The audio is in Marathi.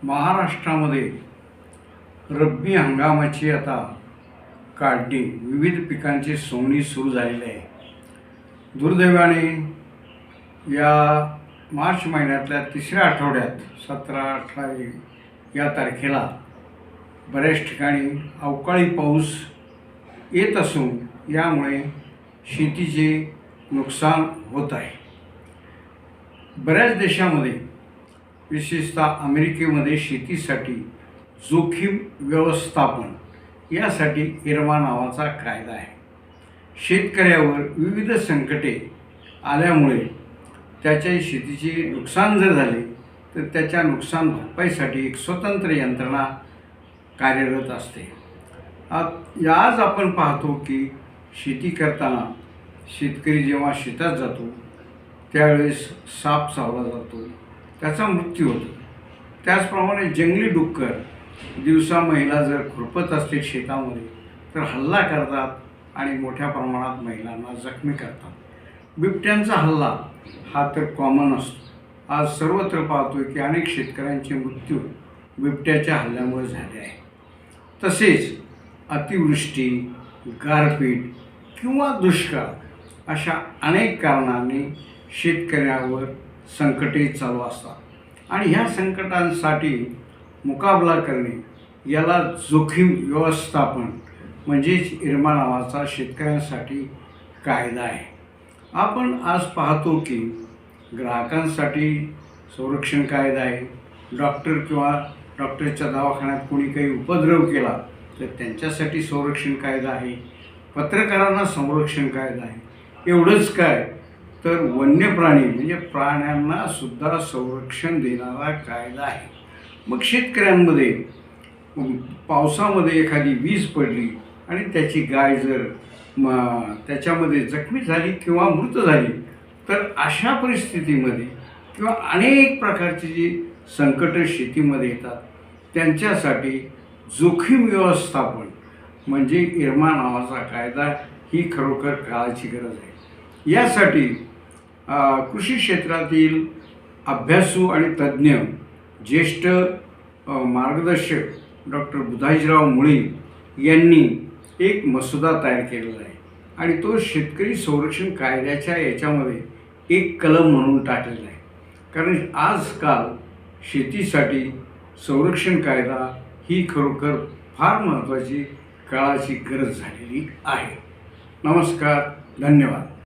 महाराष्ट्रामध्ये रब्बी हंगामाची आता काढणी विविध पिकांची सोंगणी सुरू झालेली आहे. दुर्दैवाने या मार्च महिन्यातल्या तिसऱ्या आठवड्यात 17-18 या तारखेला बऱ्याच ठिकाणी अवकाळी पाऊस येत असून यामुळे शेतीचे नुकसान होत आहे. बऱ्याच देशामध्ये विशेषतः अमेरिकेमध्ये शेतीसाठी जोखीम व्यवस्थापन यासाठी इरमा नावाचा कायदा आहे. शेतकऱ्यावर विविध संकटे आल्यामुळे त्याच्या शेतीचे नुकसान जर झाले तर त्याच्या नुकसान भरपाईसाठी एक स्वतंत्र यंत्रणा कार्यरत असते. आज आपण पाहतो की शेती करताना शेतकरी जेव्हा शेतात जातो त्यावेळेस साप चावला जातो, त्याचा मृत्यू होतो. त्याचप्रमाणे जंगली डुक्कर दिवसा महिला जर खुरपत असतील शेतामध्ये तर हल्ला करतात आणि मोठ्या प्रमाणात महिलांना जखमी करतात. बिबट्यांचा हल्ला हा तर कॉमन असतो. आज सर्वत्र पाहतोय की अनेक शेतकऱ्यांचे मृत्यू बिबट्याच्या हल्ल्यामुळे झाले आहे. तसेच अतिवृष्टी, गारपीट किंवा दुष्काळ अशा अनेक कारणांनी शेतकऱ्यावर संकटे चालू असतात आणि ह्या संकटांसाठी मुकाबला करणे याला जोखीम व्यवस्थापन म्हणजेच इरमा नावाचा शेतकऱ्यांसाठी कायदा आहे. आपण आज पाहतो की ग्राहकांसाठी संरक्षण कायदा आहे. डॉक्टर किंवा डॉक्टरच्या दवाखान्यात कोणी काही उपद्रव केला तर त्यांच्यासाठी संरक्षण कायदा आहे. पत्रकारांना संरक्षण कायदा आहे. एवढंच काय तर वन्य प्राणी म्हणजे प्राण्यांना सुद्धा संरक्षण देणारा कायदा आहे. मग शेतकऱ्यांमध्ये पावसामध्ये एखादी वीज पडली आणि त्याची गाय जर त्याच्यामध्ये जखमी झाली किंवा मृत झाली तर अशा परिस्थितीमध्ये किंवा अनेक प्रकारची जी संकटं शेतीमध्ये येतात त्यांच्यासाठी जोखीम व्यवस्थापन म्हणजे इरमा नावाचा कायदा ही खरोखर काळाची गरज आहे. यासाठी कृषी क्षेत्रातील अभ्यासू आणि तज्ज्ञ ज्येष्ठ मार्गदर्शक डॉक्टर बुधाजीराव मुळे यांनी एक मसुदा तयार केलेला आहे आणि तो शेतकरी संरक्षण कायद्याच्या याच्यामध्ये एक कलम म्हणून टाकलेला आहे. कारण आजकाल शेतीसाठी संरक्षण कायदा ही खरोखर फार महत्त्वाची काळाची गरज झालेली आहे. नमस्कार, धन्यवाद.